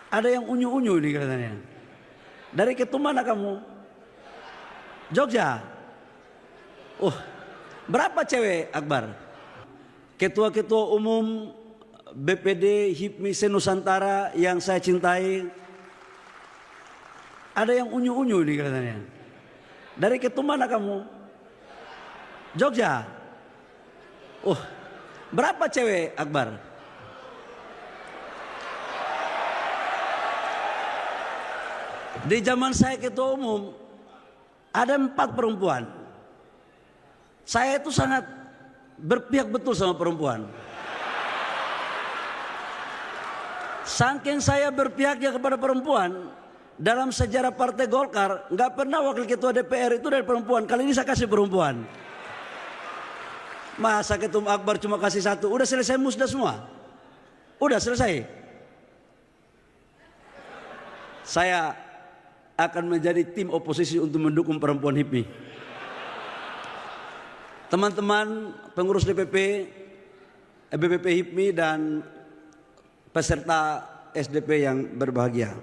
Ada yang unyu-unyu ini katanya. Dari Ketum mana kamu? Jogja. Berapa cewek Akbar? Ketua-ketua umum BPD HIPMI se-Nusantara yang saya cintai. Ada yang unyu-unyu ini katanya. Dari Ketum mana kamu? Jogja. Berapa cewek Akbar? Di zaman saya ketua umum ada 4 perempuan. Saya itu sangat berpihak betul sama perempuan. Saking saya berpihaknya kepada perempuan, dalam sejarah Partai Golkar nggak pernah wakil ketua DPR itu dari perempuan. Kali ini saya kasih perempuan. Masa Ketum Akbar cuma kasih 1, udah selesai musda semua? Udah selesai. Saya akan menjadi tim oposisi untuk mendukung perempuan HIPMI. Teman-teman pengurus DPP, BPP HIPMI dan peserta SDP yang berbahagia.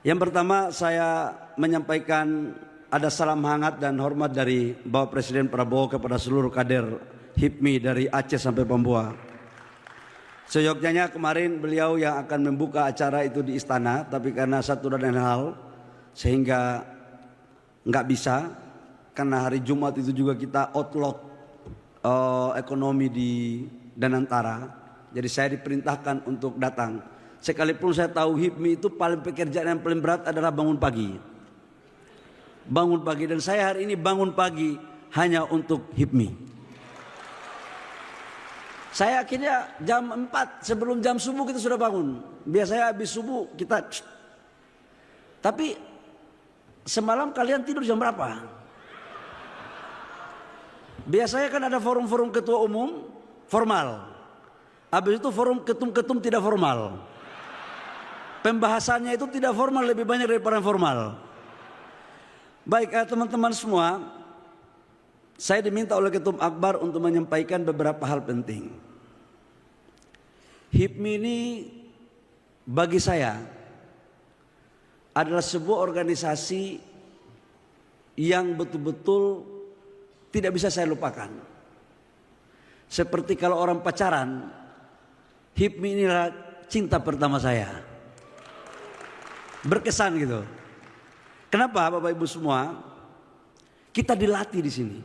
Yang pertama saya menyampaikan ada salam hangat dan hormat dari Bapak Presiden Prabowo kepada seluruh kader HIPMI dari Aceh sampai Papua. Seyogyanya kemarin beliau yang akan membuka acara itu di istana, tapi karena satu dan lain hal sehingga nggak bisa, karena hari Jumat itu juga kita outlook ekonomi di Danantara, jadi saya diperintahkan untuk datang. Sekalipun saya tahu HIPMI itu paling pekerjaan yang paling berat adalah bangun pagi. Bangun pagi, dan saya hari ini bangun pagi hanya untuk HIPMI. Saya akhirnya jam 4 sebelum jam subuh kita sudah bangun. Biasanya habis subuh kita. Tapi semalam kalian tidur jam berapa? Biasanya kan ada forum-forum ketua umum formal. Habis itu forum ketum-ketum tidak formal. Pembahasannya itu tidak formal, lebih banyak daripada formal. Baik teman-teman semua, saya diminta oleh Ketum Akbar untuk menyampaikan beberapa hal penting. HIPMI ini bagi saya adalah sebuah organisasi yang betul-betul tidak bisa saya lupakan. Seperti kalau orang pacaran, HIPMI inilah cinta pertama saya. Berkesan gitu. Kenapa Bapak Ibu semua? Kita dilatih di sini.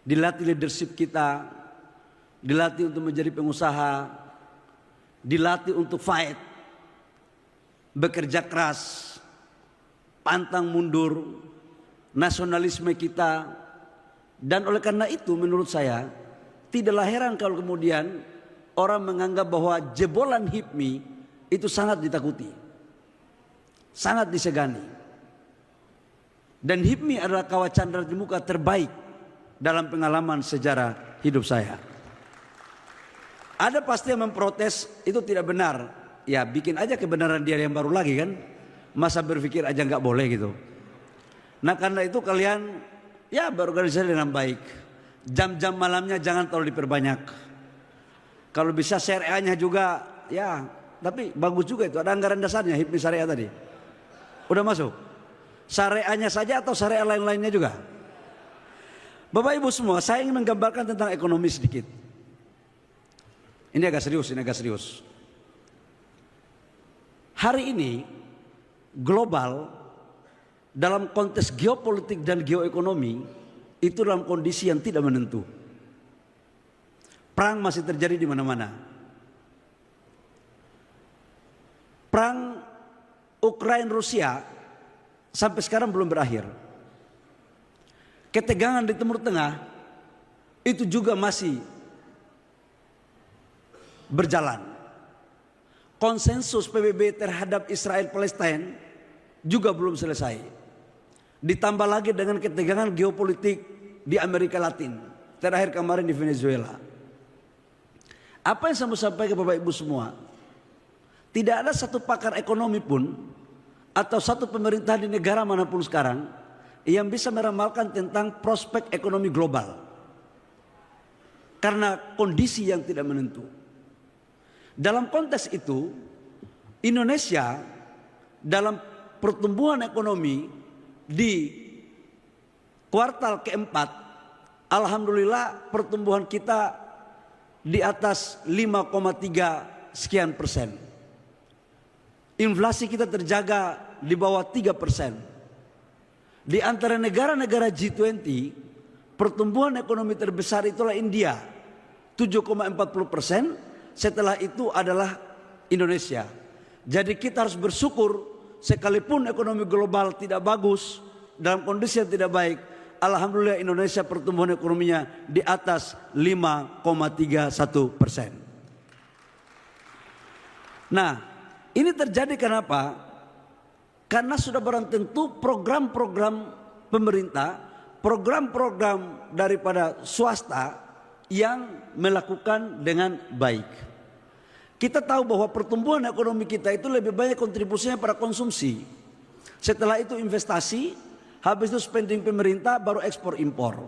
Dilatih leadership kita, dilatih untuk menjadi pengusaha, dilatih untuk fight, bekerja keras, pantang mundur, nasionalisme kita. Dan oleh karena itu menurut saya tidaklah heran kalau kemudian orang menganggap bahwa jebolan HIPMI itu sangat ditakuti, sangat disegani. Dan HIPMI adalah kawat candra di muka terbaik dalam pengalaman sejarah hidup saya. Ada pasti yang memprotes, itu tidak benar. Ya bikin aja kebenaran dia yang baru lagi kan. Masa berpikir aja nggak boleh gitu. Nah karena itu kalian ya berorganisasi dengan baik. Jam-jam malamnya jangan terlalu diperbanyak. Kalau bisa syariahnya juga ya. Tapi bagus juga itu, ada anggaran dasarnya HIPMI syariah tadi. Udah masuk? Syariahnya saja atau syariah lain-lainnya juga? Bapak Ibu semua, saya ingin menggambarkan tentang ekonomi sedikit. Ini agak serius, Hari ini global dalam konteks geopolitik dan geoekonomi itu dalam kondisi yang tidak menentu. Perang masih terjadi di mana-mana. Perang Ukraina Rusia sampai sekarang belum berakhir. Ketegangan di Timur Tengah itu juga masih berjalan. Konsensus PBB terhadap Israel Palestina juga belum selesai. Ditambah lagi dengan ketegangan geopolitik di Amerika Latin. Terakhir kemarin di Venezuela. Apa yang saya mau sampaikan ke Bapak Ibu semua? Tidak ada satu pakar ekonomi pun atau satu pemerintah di negara manapun sekarang yang bisa meramalkan tentang prospek ekonomi global. Karena kondisi yang tidak menentu. Dalam konteks itu, Indonesia dalam pertumbuhan ekonomi di kuartal keempat, alhamdulillah pertumbuhan kita di atas 5,3 sekian persen. Inflasi kita terjaga di bawah 3%. Di antara negara-negara G20, pertumbuhan ekonomi terbesar itulah India, 7,40%. Setelah itu adalah Indonesia. Jadi kita harus bersyukur, sekalipun ekonomi global tidak bagus, dalam kondisi yang tidak baik, alhamdulillah Indonesia pertumbuhan ekonominya di atas 5,31%. Nah, ini terjadi kenapa? Karena sudah barang tentu program-program pemerintah, program-program daripada swasta yang melakukan dengan baik. Kita tahu bahwa pertumbuhan ekonomi kita itu lebih banyak kontribusinya pada konsumsi. Setelah itu investasi, habis itu spending pemerintah, baru ekspor impor.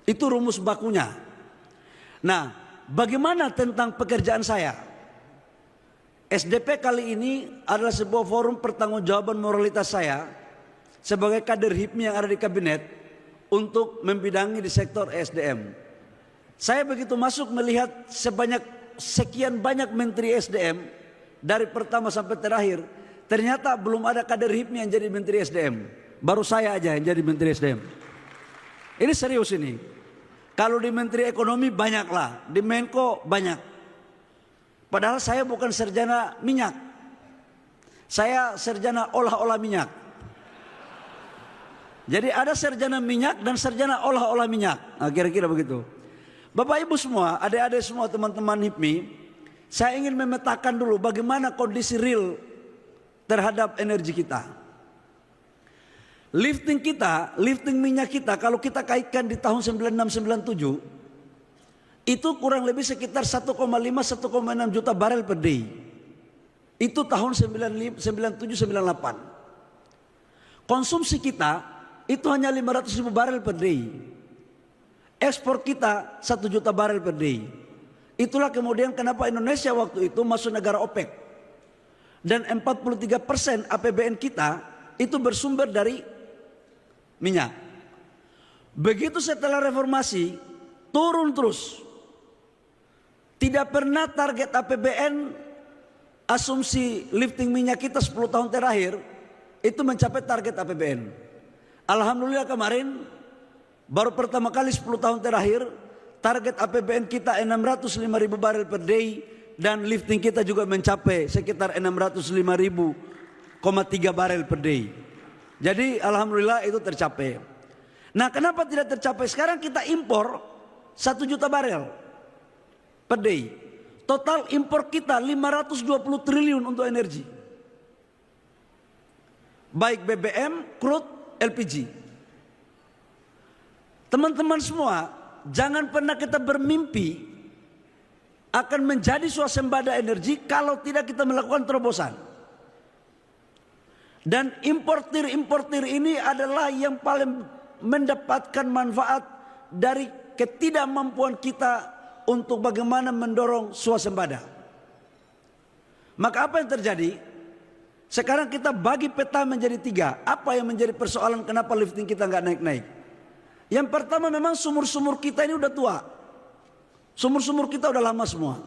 Itu rumus bakunya. Nah, bagaimana tentang pekerjaan saya? SDP kali ini adalah sebuah forum pertanggungjawaban moralitas saya sebagai kader HIPMI yang ada di kabinet untuk membidangi di sektor SDM. Saya begitu masuk melihat sekian banyak menteri SDM dari pertama sampai terakhir, ternyata belum ada kader HIPMI yang jadi menteri SDM. Baru saya aja yang jadi menteri SDM. Ini serius ini. Kalau di menteri ekonomi banyaklah, di Menko banyak. Padahal saya bukan sarjana minyak. Saya sarjana olah-olah minyak. Jadi ada sarjana minyak dan sarjana olah-olah minyak. Nah, kira-kira begitu. Bapak Ibu semua, adik-adik semua, teman-teman HIPMI, saya ingin memetakan dulu bagaimana kondisi real terhadap energi kita. Lifting minyak kita kalau kita kaitkan di tahun 96-97 itu kurang lebih sekitar 1,5-1,6 juta barel per day. Itu tahun 97-98. Konsumsi kita itu hanya 500.000 barel per day. Ekspor kita 1 juta barel per day. Itulah kemudian kenapa Indonesia waktu itu masuk negara OPEC. Dan 43% APBN kita itu bersumber dari minyak. Begitu setelah reformasi turun terus. Tidak pernah target APBN asumsi lifting minyak kita 10 tahun terakhir itu mencapai target APBN. Alhamdulillah kemarin baru pertama kali 10 tahun terakhir target APBN kita 605.000 barel per day dan lifting kita juga mencapai sekitar 605.000,3 barel per day. Jadi alhamdulillah itu tercapai. Nah, kenapa tidak tercapai? Sekarang kita impor 1 juta barel per day. Total impor kita 520 triliun untuk energi. Baik BBM, crude, LPG. Teman-teman semua, jangan pernah kita bermimpi akan menjadi swasembada energi kalau tidak kita melakukan terobosan. Dan importir ini adalah yang paling mendapatkan manfaat dari ketidakmampuan kita untuk bagaimana mendorong swasembada. Maka apa yang terjadi? Sekarang kita bagi peta menjadi 3. Apa yang menjadi persoalan kenapa lifting kita nggak naik-naik? Yang pertama memang sumur-sumur kita ini udah tua. Sumur-sumur kita udah lama semua.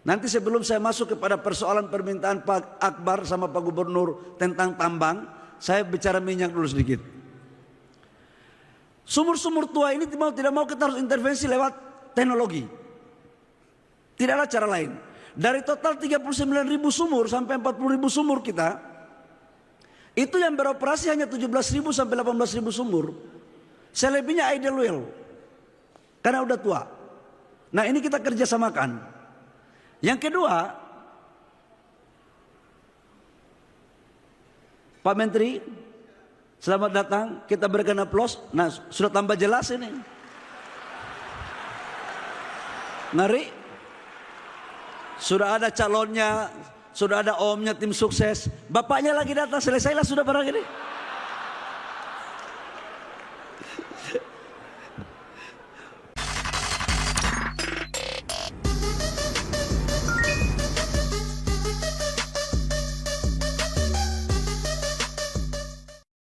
Nanti sebelum saya masuk kepada persoalan permintaan Pak Akbar sama Pak Gubernur tentang tambang, saya bicara minyak dulu sedikit. Sumur-sumur tua ini mau tidak mau kita harus intervensi lewat teknologi. Tidak ada cara lain. Dari total 39.000 sumur sampai 40.000 sumur kita, itu yang beroperasi hanya 17.000 sampai 18.000 sumur. Selebihnya idle well, karena udah tua. Nah, ini kita kerjasamakan. Yang kedua, Pak Menteri, selamat datang. Kita berikan aplaus. Nah, sudah tambah jelas ini. Ngeri. Sudah ada calonnya, sudah ada omnya tim sukses. Bapaknya lagi datang, selesailah sudah barang ini.